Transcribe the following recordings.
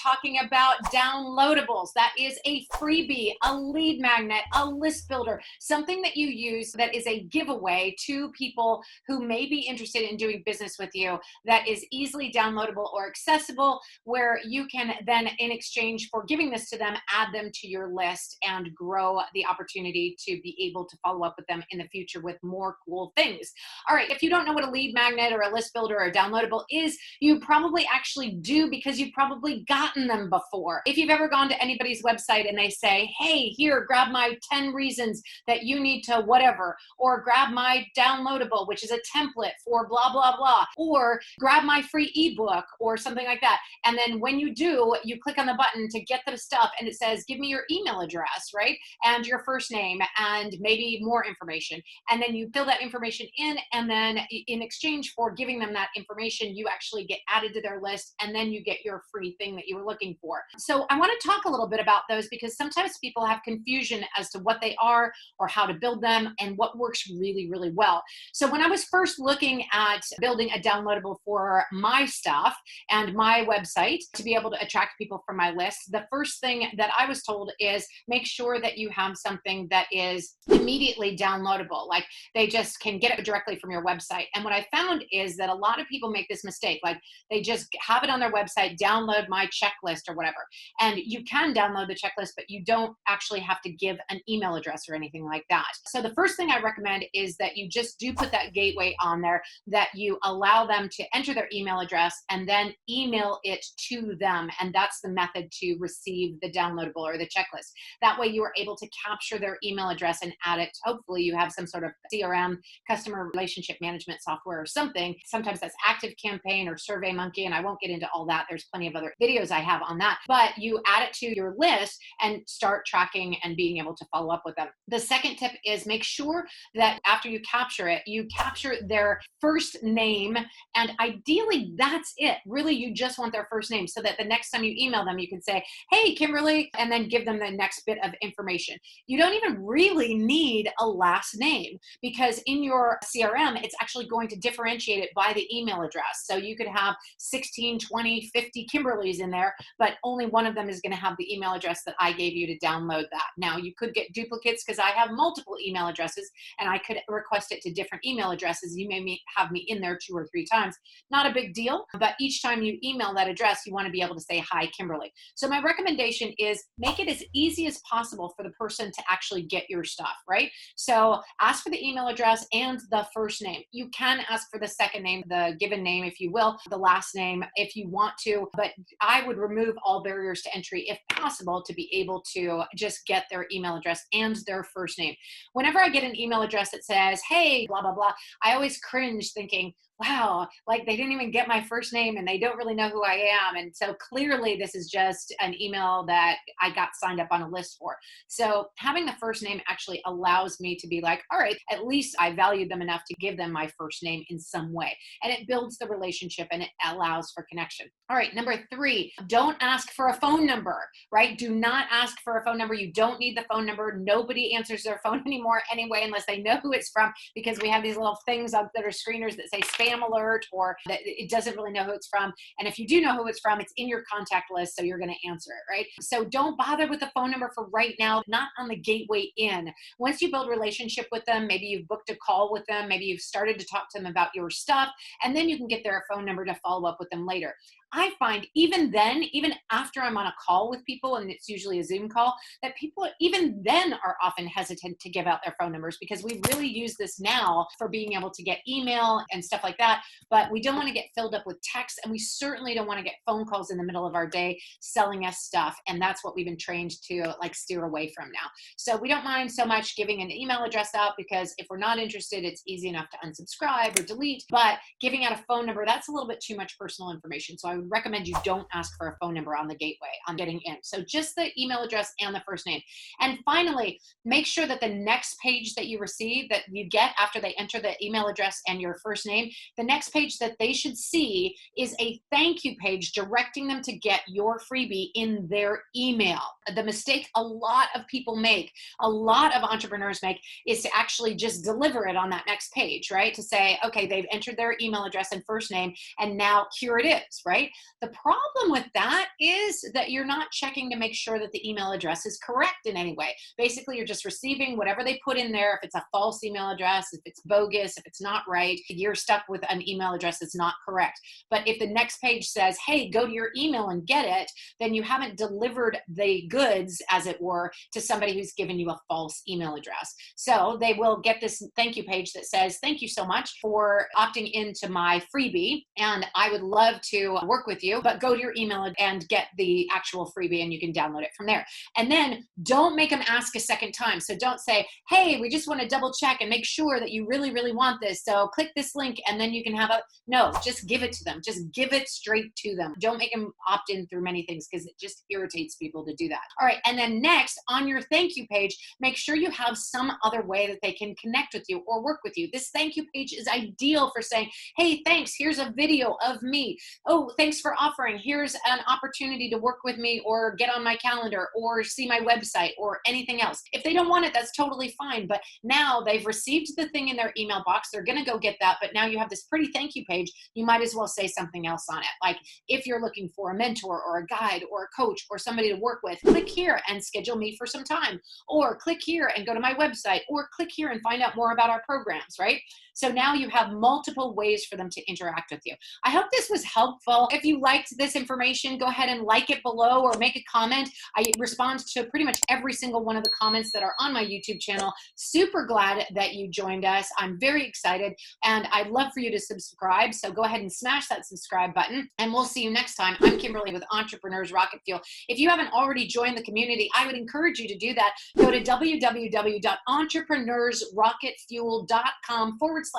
talking about downloadables. That is a freebie, a lead magnet, a list builder, something that you use that is a giveaway to people who may be interested in doing business with you, that is easily downloadable or accessible, where you can then, in exchange for giving this to them, add them to your list and grow the opportunity to be able to follow up with them in the future with more cool things. All right, if you don't know what a lead magnet or a list builder or a downloadable is, you probably actually do, because you've probably gotten them before. If you've ever gone to anybody's website and they say, hey, here, grab my 10 reasons that you need to whatever, or grab my downloadable, which is a template for blah, blah, blah, or grab my free ebook or something like that. And then when you do, you click on the button to get the stuff and it says, give me your email address, right? And your first name and maybe more information. And then you fill that information in, and then in exchange for giving them that information, you actually get added to their list, and then you get your free thing that you were looking for. So I want to talk a little bit about those, because sometimes people have confusion as to what they are or how to build them and what works really, really well. So when I was first looking at building a downloadable for my stuff and my website to be able to attract people from my list, the first thing that I was told is make sure that you have something that is immediately downloadable, like they just can get it directly from your website. And what I found is that a lot of people make this mistake, like they just have it on their website, download my checklist or whatever. And you can download the checklist, but you don't actually have to give an email address or anything like that. So the first thing I recommend is that you just do put that gateway on there, that you allow them to enter their email address and then email it to them. And that's the method to receive the downloadable or the checklist. That way you are able to capture their email address and add it. Hopefully you have some sort of CRM, customer relationship management software or something. Sometimes that's ActiveCampaign or SurveyMonkey, and I won't get into all that. There's plenty of other videos I have on that. But you add it to your list and start tracking and being able to follow up with them. The second tip is make sure that after you capture their first name, and ideally that's it. Really, you just want their first name, so that the next time you email them, you can say, hey, Kimberly, and then give them the next bit of information. You don't even really need a last name, because in your CRM, it's actually going to differentiate it by the email address. So you could have 16, 20, 50 Kimberlys in there, but only one of them is going to have the email address that I gave you to download that. Now, you could get duplicates, because I have multiple email addresses and I could request it to different email addresses. You may have me in there 2 or 3 times. Not a big deal, but each time you email that address, you want to be able to say, hi, Kimberly. So my recommendation is make it as easy as possible for the person to actually get your stuff, right? So ask for the email address and the first name. You can ask for the second name, the given name, if you will, the last name if you want to, but I would remove all barriers to entry if possible to be able to just get their email address and their first name. Whenever I get an email address that says, hey, blah, blah, blah, I always cringe thinking, wow, like they didn't even get my first name and they don't really know who I am. And so clearly this is just an email that I got signed up on a list for. So having the first name actually allows me to be like, all right, at least I valued them enough to give them my first name in some way. And it builds the relationship and it allows for connection. All right, number 3, don't ask for a phone number, right? Do not ask for a phone number. You don't need the phone number. Nobody answers their phone anymore anyway, unless they know who it's from, because we have these little things up that are screeners that say spam alert, or that it doesn't really know who it's from. And if you do know who it's from, it's in your contact list, so you're going to answer it, right? So don't bother with the phone number for right now, not on the gateway in. Once you build a relationship with them, maybe you've booked a call with them, maybe you've started to talk to them about your stuff, and then you can get their phone number to follow up with them later. I find even then, even after I'm on a call with people, and it's usually a Zoom call, that people even then are often hesitant to give out their phone numbers, because we really use this now for being able to get email and stuff like that. But we don't want to get filled up with text, and we certainly don't want to get phone calls in the middle of our day selling us stuff. And that's what we've been trained to like steer away from now. So we don't mind so much giving an email address out, because if we're not interested, it's easy enough to unsubscribe or delete. But giving out a phone number, that's a little bit too much personal information. So I would recommend you don't ask for a phone number on the gateway on getting in. So just the email address and the first name. And finally, make sure that the next page that you receive, that you get after they enter the email address and your first name, the next page that they should see is a thank you page directing them to get your freebie in their email. The mistake a lot of people make, a lot of entrepreneurs make, is to actually just deliver it on that next page, right? To say, okay, they've entered their email address and first name, and now here it is, right? right? The problem with that is that you're not checking to make sure that the email address is correct in any way. Basically, you're just receiving whatever they put in there. If it's a false email address, if it's bogus, if it's not right, you're stuck with an email address that's not correct. But if the next page says, hey, go to your email and get it, then you haven't delivered the goods, as it were, to somebody who's given you a false email address. So they will get this thank you page that says, thank you so much for opting into my freebie, and I would love to work with you, but go to your email and get the actual freebie and you can download it from there. And then don't make them ask a second time. So don't say, hey, we just want to double check and make sure that you really, really want this. So click this link and then you can have a, no, just give it to them. Just give it straight to them. Don't make them opt in through many things because it just irritates people to do that. All right. And then next on your thank you page, make sure you have some other way that they can connect with you or work with you. This thank you page is ideal for saying, hey, thanks. Here's a video of me. Oh, thanks for offering. Here's an opportunity to work with me or get on my calendar or see my website or anything else. If they don't want it, that's totally fine. But now they've received the thing in their email box. They're going to go get that. But now you have this pretty thank you page. You might as well say something else on it. Like if you're looking for a mentor or a guide or a coach or somebody to work with, click here and schedule me for some time, or click here and go to my website, or click here and find out more about our programs, right? So now you have multiple ways for them to interact with you. I hope this was helpful. If you liked this information, go ahead and like it below or make a comment. I respond to pretty much every single one of the comments that are on my YouTube channel. Super glad that you joined us. I'm very excited and I'd love for you to subscribe. So go ahead and smash that subscribe button and we'll see you next time. I'm Kimberly with Entrepreneurs Rocket Fuel. If you haven't already joined the community, I would encourage you to do that. Go to www.entrepreneursrocketfuel.com/Facebook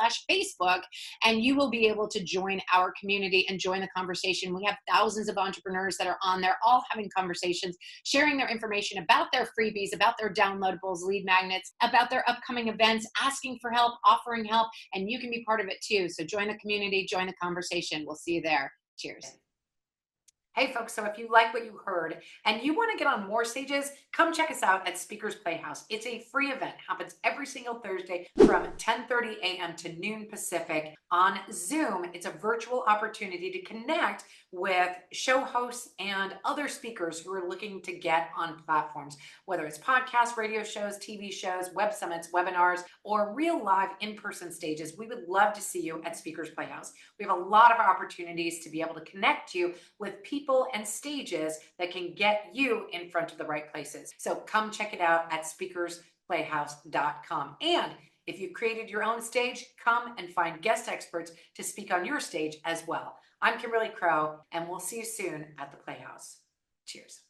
and you will be able to join our community and join the conversation. We have thousands of entrepreneurs that are on there, all having conversations, sharing their information about their freebies, about their downloadables, lead magnets, about their upcoming events, asking for help, offering help, and you can be part of it too. So join the community, join the conversation. We'll see you there. Cheers. Hey folks, so if you like what you heard and you want to get on more stages, come check us out at Speakers Playhouse. It's a free event, happens every single Thursday from 10:30 a.m. to noon Pacific on Zoom. It's a virtual opportunity to connect with show hosts and other speakers who are looking to get on platforms, whether it's podcasts, radio shows, TV shows, web summits, webinars, or real live in-person stages. We would love to see you at Speakers Playhouse. We have a lot of opportunities to be able to connect you with people and stages that can get you in front of the right places. So come check it out at speakersplayhouse.com. And if you've created your own stage, come and find guest experts to speak on your stage as well. I'm Kimberly Crow, and we'll see you soon at the Playhouse. Cheers.